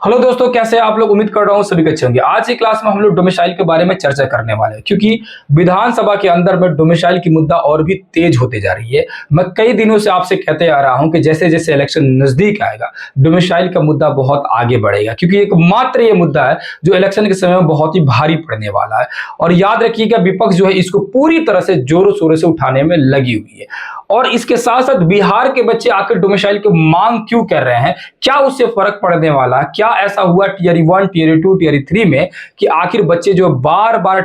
Hello दोस्तों, कैसे हैं आप लोग। उम्मीद कर रहा हूं सभी अच्छे होंगे। आज की क्लास में हम लोग डोमिसाइल के बारे में चर्चा करने वाले हैं, क्योंकि विधानसभा के अंदर में डोमिसाइल की मुद्दा और भी तेज होते जा रही है। मैं कई दिनों से आपसे कहते आ रहा हूं कि जैसे जैसे इलेक्शन नजदीक आएगा डोमिसाइल का मुद्दा बहुत आगे बढ़ेगा, क्योंकि एकमात्र ये मुद्दा है जो इलेक्शन के समय में बहुत ही भारी पड़ने वाला है। और याद रखिएगा, विपक्ष जो है इसको पूरी तरह से जोरों शोरों से उठाने में लगी हुई है। और इसके साथ साथ बिहार के बच्चे आखिर डोमिसाइल की मांग क्यों कर रहे हैं, क्या उससे फर्क पड़ने वाला, क्या ऐसा हुआ टियर 1 टियर 2 टियर 3 में कि आखिर बच्चे जो बार बार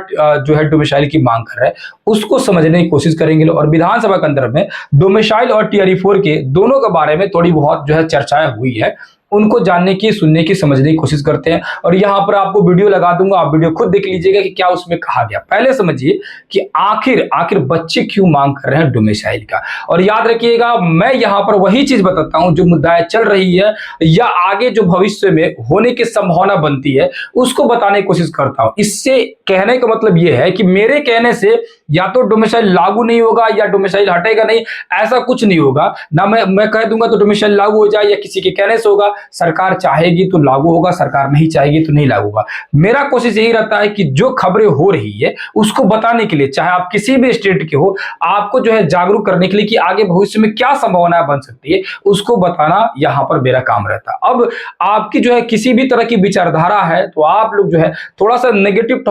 जो है डोमिसाइल की मांग कर रहे हैं, उसको समझने की कोशिश करेंगे। और विधानसभा के अंदर में डोमिसाइल और टियर 4 के दोनों के बारे में थोड़ी बहुत जो है चर्चाएं हुई है, उनको जानने की, सुनने की, समझने की कोशिश करते हैं। और यहां पर आपको वीडियो लगा दूंगा, आप वीडियो खुद देख लीजिएगा कि क्या उसमें कहा गया। पहले समझिए कि आखिर बच्चे क्यों मांग कर रहे हैं डोमिसाइल का। और याद रखिएगा, मैं यहां पर वही चीज बताता हूं जो मुद्दाएं चल रही है या आगे जो भविष्य में होने की संभावना बनती है, उसको बताने की कोशिश करता हूं। इससे कहने का मतलब यह है कि मेरे कहने से या तो डोमिसाइल लागू नहीं होगा या डोमिसाइल हटेगा नहीं, ऐसा कुछ नहीं होगा ना। मैं कह दूंगा तो डोमिसाइल लागू हो जाए, या किसी के कहने से होगा। सरकार चाहेगी तो लागू होगा, सरकार नहीं चाहेगी तो नहीं लागू होगा। मेरा कोशिश यही रहता है कि जो खबरें हो रही है उसको बताने के लिए, चाहे आप किसी भी स्टेट के हो, आपको जो है जागरूक करने के लिए कि आगे भविष्य में क्या संभावनाएं बन सकती है, उसको बताना यहां पर मेरा काम रहता है। अब आपकी जो है किसी भी तरह की विचारधारा है तो आप लोग जो है थोड़ा सा नेगेटिव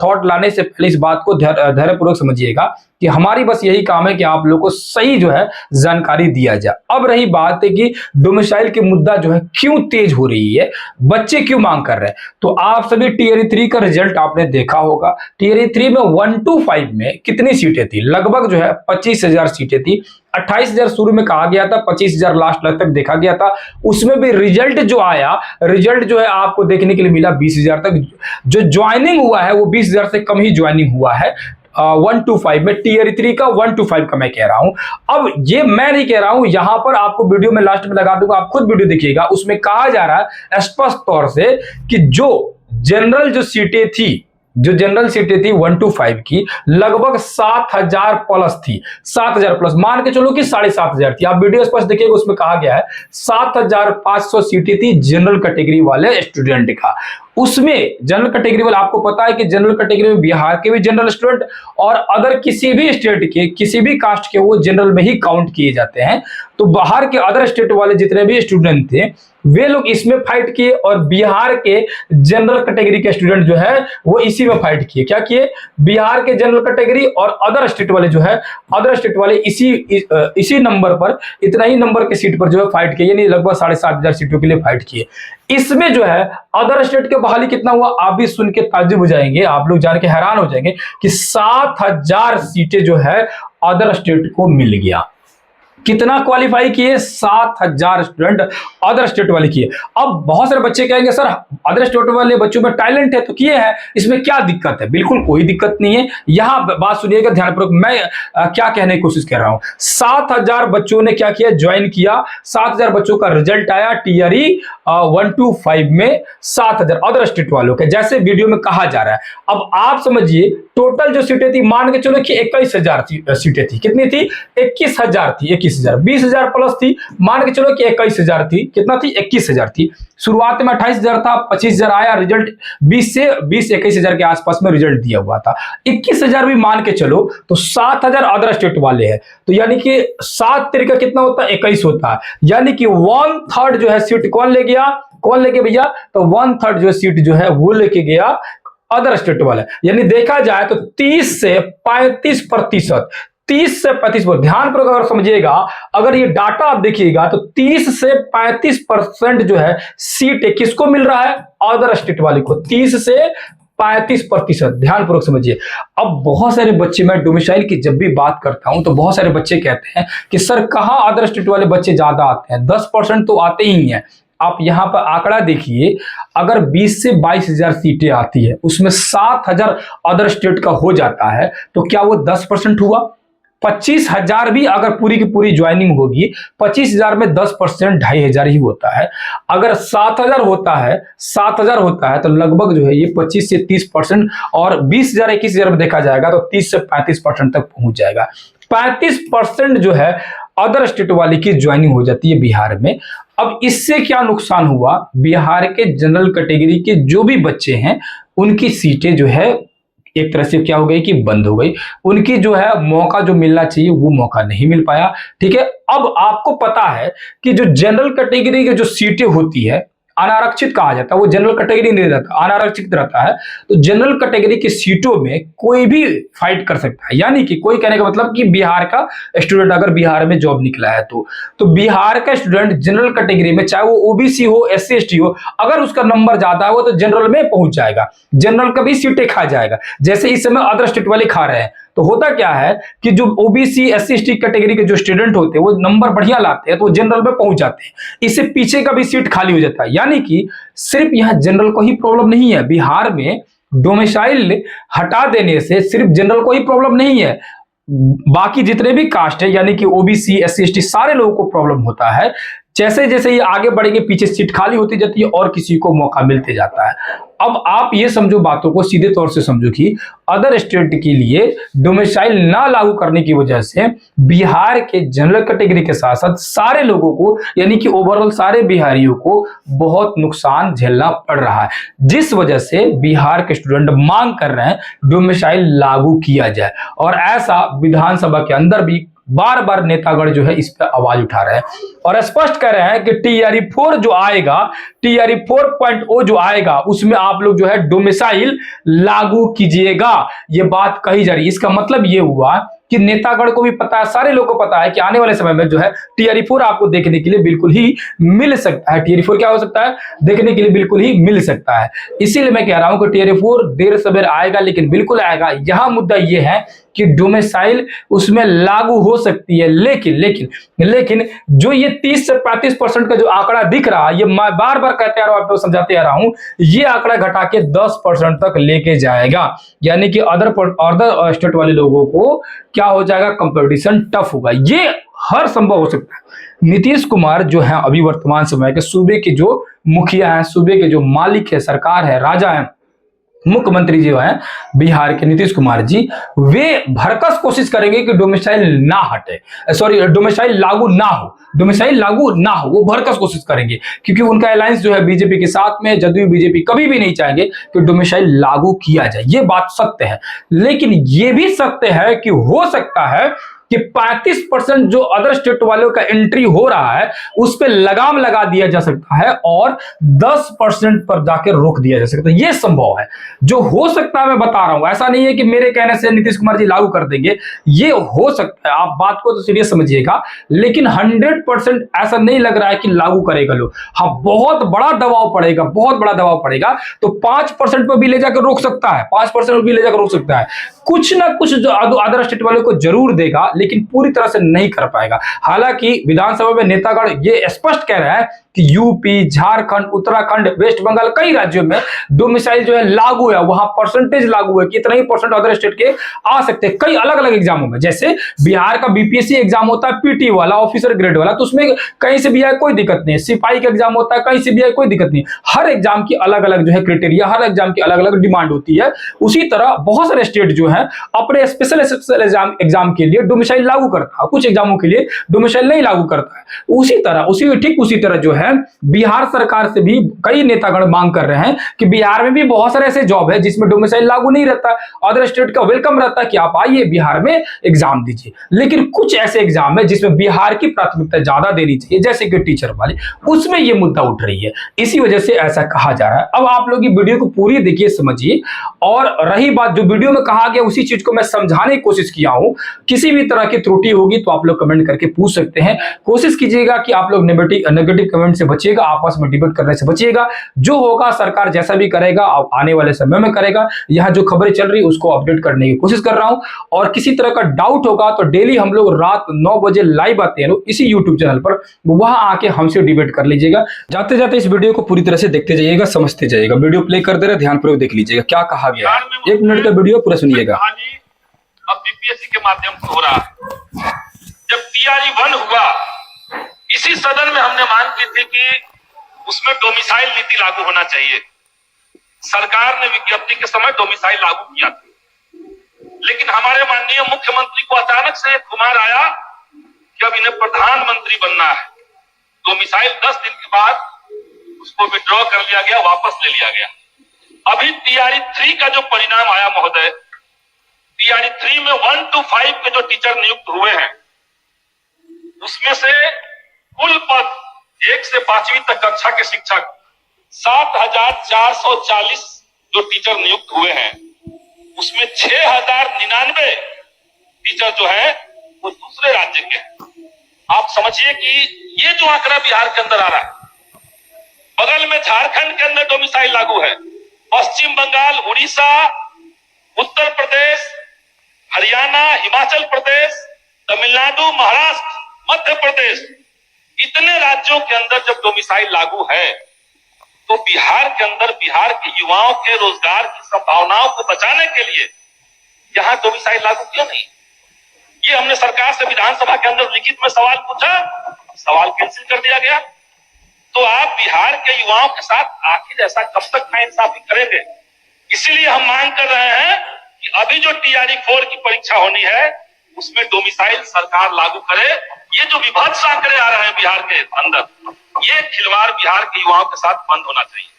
थॉट लाने से पहले इस बात को धैर्यपूर्वक समझिएगा कि हमारी बस यही काम है कि आप लोगों को सही जो है जानकारी दिया जाए। अब रही बात है कि डोमिसाइल की मुद्दा जो है क्यों तेज हो रही है, बच्चे क्यों मांग कर रहे हैं, तो आप सभी टियर 3 का रिजल्ट आपने देखा होगा। टियर 3 में 1 to 5 में कितनी सीटें थी, लगभग जो है 25,000 सीटें थी। 28,000 शुरू में कहा गया था, 25,000 लास्ट तक देखा गया था। उसमें भी रिजल्ट जो आया, रिजल्ट जो है आपको देखने के लिए मिला 20,000 तक। जो ज्वाइनिंग हुआ है वो 20,000 से कम ही ज्वाइनिंग हुआ है 1 to 5 में। टियर 3 का 1 to 5 का मैं कह रहा हूं। अब ये मैं नहीं कह रहा हूं, यहां पर आपको वीडियो में लास्ट में लगा दूंगा, आप खुद वीडियो देखिएगा। उसमें कहा जा रहा है स्पष्ट तौर से कि जो जनरल जो सीटें थी, जो जनरल सीटें थी 1 to 5 की, लगभग 7,000 प्लस थी। 7,000 प्लस, मान के चलो कि 7,500 थी। आप वीडियो स्पष्ट देखिएगा, उसमें कहा गया है 7,500 सीटें थी जनरल कैटेगरी वाले स्टूडेंट का। उसमें जनरल कैटेगरी वाले, आपको पता है कि जनरल कैटेगरी में बिहार के भी जनरल स्टूडेंट और अदर किसी भी स्टेट के, किसी भी कास्ट के, वो जनरल में ही काउंट किए जाते हैं। तो बाहर के अदर स्टेट वाले जितने भी स्टूडेंट थे वे लोग इसमें फाइट किए, और बिहार के जनरल कैटेगरी के स्टूडेंट जो है वो इसी में फाइट किए। क्या किए, बिहार के जनरल कैटेगरी और अदर स्टेट वाले जो है, अदर स्टेट वाले इसी नंबर पर, इतना ही नंबर के सीट पर जो है फाइट किए, यानी लगभग 7,500 सीटों के लिए फाइट किए। इसमें जो है अदर स्टेट के बहाली कितना हुआ, आप भी सुन के ताज्जुब हो जाएंगे, आप लोग जान के हैरान हो जाएंगे कि 7,000 सीटें जो है अदर स्टेट को मिल गया। कितना क्वालिफाई किए, 7,000 स्टूडेंट अदर स्टेट वाले किए। अब बहुत सारे बच्चे कहेंगे सर अदर स्टेट वाले बच्चों में टैलेंट है तो किए हैं, इसमें क्या दिक्कत है। बिल्कुल कोई दिक्कत नहीं है। यहां बात सुनिएगा ध्यानपूर्वक, मैं क्या कहने की कोशिश कर रहा हूं। 7,000 बच्चों ने क्या किया, ज्वाइन किया। 7,000 बच्चों का रिजल्ट आया टियर 1 to 5 में 7,000 अदर स्टेट वालों के, जैसे वीडियो में कहा जा रहा है। अब आप समझिए टोटल जो सीटें थी, मान के चलो कि 21,000 सीटें थी। कितनी थी, 21,000 थी। 21,000, 20,000 प्लस थी, मान के चलो कि 21,000 थी। कितना थी, 21,000 थी। शुरुआत में 28,000 था, 25,000 आया रिजल्ट, 21,000 के आसपास में रिजल्ट दिया हुआ था। 21,000 भी मान के चलो तो 7,000 अदर स्टेट वाले हैं, तो यानी कि 7 तरीका कितना होता है, 21 होता है। यानी कि 1/3 जो है सीट कौन ले गया, कौन लेके भैया, तो 1/3 जो सीट जो है वो लेके गया अदर स्टेट वाले। यानी देखा जाए तो 30 से 35%, 30 से 35%, ध्यानपूर्वक अगर समझिएगा, अगर ये डाटा आप देखिएगा तो 30 से 35% जो है सीट किसको मिल रहा है, अदर स्टेट वाले को। 30 से 35%, ध्यानपूर्वक समझिए। अब बहुत सारे बच्चे, मैं डोमिसाइल की जब भी बात करता हूं तो बहुत सारे बच्चे कहते हैं कि सर कहां अदर स्टेट वाले बच्चे ज्यादा आते हैं, 10% तो आते ही हैं। आप यहां पर आंकड़ा देखिए, अगर 20 से 22,000 सीटें आती है, उसमें 7,000 अदर स्टेट का हो जाता है, तो क्या वो 10% हुआ। 25,000 भी अगर पूरी की पूरी ज्वाइनिंग होगी, 25,000 में 10% 2,500 ही होता है। अगर 7,000 होता है, 7,000 होता है तो लगभग जो है ये 25 से 30%, और 20,000 21,000 में देखा जाएगा तो 30 से 35% तक पहुंच जाएगा। 35% जो है अदर स्टेट वाले की ज्वाइनिंग हो जाती है बिहार में। अब इससे क्या नुकसान हुआ, बिहार के जनरल कैटेगरी के जो भी बच्चे हैं उनकी सीटें जो है एक तरह से क्या हो गई कि बंद हो गई, उनकी जो है मौका जो मिलना चाहिए वो मौका नहीं मिल पाया। ठीक है, अब आपको पता है कि जो जनरल कैटेगरी की जो सीटें होती है, अनारक्षित कहा जाता है, वो जनरल कैटेगरी नहीं रहता, अनारक्षित रहता है। तो जनरल कैटेगरी की सीटों में कोई भी फाइट कर सकता है, यानी कि कोई कहने का मतलब कि बिहार का स्टूडेंट अगर बिहार में जॉब निकला है तो बिहार का स्टूडेंट जनरल कैटेगरी में, चाहे वो ओबीसी हो, एससी एसटी हो, अगर उसका नंबर ज्यादा है वो तो जनरल में पहुंच जाएगा, जनरल का भी सीटें खा जाएगा, जैसे इस समय अदर स्टेट वाले खा रहे हैं। तो होता क्या है कि जो ओबीसी एससी एसटी कैटेगरी के जो स्टूडेंट होते हैं वो नंबर बढ़िया लाते हैं तो वो जनरल में पहुंच जाते हैं, इससे पीछे का भी सीट खाली हो जाता है। यानी कि सिर्फ यहां जनरल को ही प्रॉब्लम नहीं है, बिहार में डोमिसाइल हटा देने से सिर्फ जनरल को ही प्रॉब्लम नहीं है, बाकी जितने भी कास्ट है यानी कि ओबीसी एससी एसटी सारे लोगों को प्रॉब्लम होता है। जैसे जैसे ये आगे बढ़ेंगे पीछे सीट खाली होती जाती है और किसी को मौका मिलते जाता है। अब आप ये समझो, बातों को सीधे तौर से समझो कि अदर स्टेट के लिए डोमिसाइल ना लागू करने की वजह से बिहार के जनरल कैटेगरी के साथ साथ सारे लोगों को यानी कि ओवरऑल सारे बिहारियों को बहुत नुकसान झेलना पड़ रहा है, जिस वजह से बिहार के स्टूडेंट मांग कर रहे हैं डोमिसाइल लागू किया जाए। और ऐसा विधानसभा के अंदर भी बार बार नेतागण जो है इस पर आवाज उठा रहे हैं और स्पष्ट कर रहे हैं कि टीआरई 4 जो आएगा, टीआरई 4.0 जो आएगा उसमें आप लोग जो है डोमिसाइल लागू कीजिएगा, ये बात कही जा रही है। इसका मतलब ये हुआ कि नेतागण को भी पता है, सारे लोगों को पता है कि आने वाले समय में जो है टीआरई 4 आपको देखने के लिए बिल्कुल ही मिल सकता है। टीआरई 4 क्या हो सकता है, देखने के लिए बिल्कुल ही मिल सकता है। इसीलिए मैं कह रहा हूं कि टीआरई 4 देर सवेर आएगा लेकिन बिल्कुल आएगा। यहां मुद्दा यह है कि डोमिसाइल उसमें लागू हो सकती है, लेकिन लेकिन लेकिन जो ये 30 से 35% का जो आंकड़ा दिख रहा है, ये मैं बार बार कहते आ रहा हूं, आपको समझाते आ रहा हूं, ये आंकड़ा घटा के 10% तक लेके जाएगा, यानी कि अदर स्टेट वाले लोगों को क्या हो जाएगा, कंपटीशन टफ होगा। ये हर संभव हो सकता है। नीतीश कुमार जो है अभी वर्तमान समय के सूबे के जो मुखिया हैं, सूबे के जो मालिक है, सरकार है, राजा है, मुख्यमंत्री जो है बिहार के नीतीश कुमार जी, वे भरकस कोशिश करेंगे कि डोमिसाइल ना हटे, सॉरी डोमिसाइल लागू ना हो, डोमिसाइल लागू ना हो, वो भरकस कोशिश करेंगे क्योंकि उनका अलायंस जो है बीजेपी के साथ में, जदयू बीजेपी कभी भी नहीं चाहेंगे कि डोमिसाइल लागू किया जाए। ये बात सत्य है, लेकिन ये भी सत्य है कि हो सकता है कि 35% जो अदर स्टेट वालों का एंट्री हो रहा है उस पर लगाम लगा दिया जा सकता है और 10% पर जाकर रोक दिया जा सकता है। यह संभव है, जो हो सकता है मैं बता रहा हूं, ऐसा नहीं है कि मेरे कहने से नीतीश कुमार जी लागू कर देंगे, ये हो सकता है, आप बात को तो सीरियस समझिएगा, लेकिन 100% ऐसा नहीं लग रहा है कि लागू करेगा लोग। हाँ, बहुत बड़ा दबाव पड़ेगा, बहुत बड़ा दबाव पड़ेगा तो 5% पर भी ले जाकर रोक सकता है, 5% पर भी ले जाकर रोक सकता है, कुछ ना कुछ जो अदर स्टेट वालों को जरूर देगा, लेकिन पूरी तरह से नहीं कर पाएगा। हालांकि विधानसभा में नेतागण ये स्पष्ट कह रहे हैं कि यूपी, झारखंड, उत्तराखंड, वेस्ट बंगाल, कई राज्यों में डोमिसाइल जो है लागू है, वहां परसेंटेज लागू है कि इतना ही परसेंट अदर स्टेट के आ सकते हैं कई अलग अलग एग्जामों में। जैसे बिहार का बीपीएससी एग्जाम होता है पीटी वाला, ऑफिसर ग्रेड वाला, तो उसमें कहीं से भी आए कोई दिक्कत नहीं है। सिपाही का एग्जाम होता है कहीं से भी आए कोई दिक्कत नहीं, हर एग्जाम की अलग अलग जो है क्राइटेरिया, हर एग्जाम की अलग अलग डिमांड होती है। उसी तरह बहुत सारे स्टेट जो है अपने स्पेशल एग्जाम के लिए डोमिसाइल लागू करता है, कुछ एग्जामों के लिए डोमिसाइल नहीं लागू करता है। उसी तरह जो है बिहार सरकार से भी कई नेतागण मांग कर रहे हैं कि बिहार में भी बहुत सारे ऐसे जॉब है जिसमें डोमिसाइल लागू नहीं रहता, अदर स्टेट का वेलकम रहता है कि आप आइए बिहार में एग्जाम दीजिए। लेकिन कुछ ऐसे एग्जाम है जिसमें बिहार की प्राथमिकता ज्यादा देनी चाहिए, जैसे कि टीचर वाले, उसमें यह मुद्दा उठ रही है, इसी वजह से ऐसा कहा जा रहा है। अब आप लोग ये वीडियो को पूरी देखिए, समझिए। और रही बात जो वीडियो में कहा गया उसी चीज को मैं समझाने की कोशिश किया हूं, किसी भी तरह की त्रुटि होगी तो आप लोग कमेंट करके पूछ सकते हैं। कोशिश कीजिएगा कि आप लोग नेगेटिव कमेंट से बचिएगा, आपस में डिबेट करने से बचिएगा। जो होगा सरकार जैसा भी करेगा आने वाले समय में करेगा। यहाँ जो खबरें चल रही उसको अपडेट करने की कोशिश कर रहा हूं, और किसी तरह का डाउट होगा तो डेली हम लोग रात 9 बजे लाइव आते हैं इसी यूट्यूब चैनल पर, वहां आके हमसे डिबेट कर लीजिएगा। जाते जाते इस वीडियो को पूरी तरह से देखते जाइएगा, समझते जाइएगा। वीडियो प्ले कर दे रहे, ध्यानपूर्वक देख लीजिएगा क्या कहा गया है। 1 मिनट का वीडियो पूरा सुनिएगा। अब बीपीएससी के माध्यम से हो रहा है। जब टीआरई 1 हुआ, इसी सदन में हमने मांग की थी कि उसमें डोमिसाइल नीति लागू होना चाहिए। सरकार ने विज्ञप्ति के समय डोमिसाइल लागू किया था, लेकिन हमारे माननीय मुख्यमंत्री को अचानक से खुमार आया कि अब इन्हें प्रधानमंत्री बनना है। डोमिसाइल 10 दिन के बाद उसको विड्रॉ कर लिया गया, वापस ले लिया गया। अभी टीआरई 3 का जो परिणाम आया महोदय, टीआरई 3 में 1 to 5 के जो टीचर नियुक्त हुए हैं, उसमें से कुल पद 1 से 5वीं तक कक्षा के शिक्षक 7,440 जो टीचर नियुक्त हुए हैं, उसमें 6,099 टीचर जो है वो दूसरे राज्य के हैं। आप समझिए कि ये जो आंकड़ा बिहार के अंदर आ रहा है, बगल में झारखंड के अंदर डोमिसाइल लागू है, पश्चिम बंगाल, उड़ीसा, उत्तर प्रदेश, हरियाणा, हिमाचल प्रदेश, तमिलनाडु, महाराष्ट्र, मध्य प्रदेश, इतने राज्यों के अंदर जब डोमिसाइल लागू है, तो बिहार के अंदर बिहार के युवाओं के रोजगार की संभावनाओं को बचाने के लिए यहां डोमिसाइल लागू क्यों नहीं? ये हमने सरकार से विधानसभा के अंदर लिखित में सवाल पूछा, सवाल कैंसिल कर दिया गया। तो आप बिहार के युवाओं के साथ आखिर ऐसा कब तक नाइंसाफी करेंगे? इसीलिए हम मांग कर रहे हैं कि अभी जो टीआरई 4 की परीक्षा होनी है, उसमें डोमिसाइल सरकार लागू करे। ये जो विभत्स आंकड़े आ रहे हैं बिहार के अंदर, ये खिलवाड़ बिहार के युवाओं के साथ बंद होना चाहिए।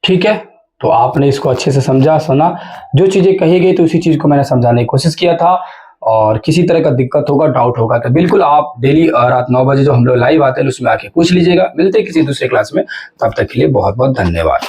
ठीक है, तो आपने इसको अच्छे से समझा, सुना, जो चीजें कही गई तो उसी चीज को मैंने समझाने की कोशिश किया था। और किसी तरह का दिक्कत होगा, डाउट होगा तो बिल्कुल आप डेली रात 9 बजे जो हम लोग लाइव आते हैं उसमें आके पूछ लीजिएगा। मिलते हैं किसी दूसरे क्लास में, तब तक के लिए बहुत बहुत धन्यवाद।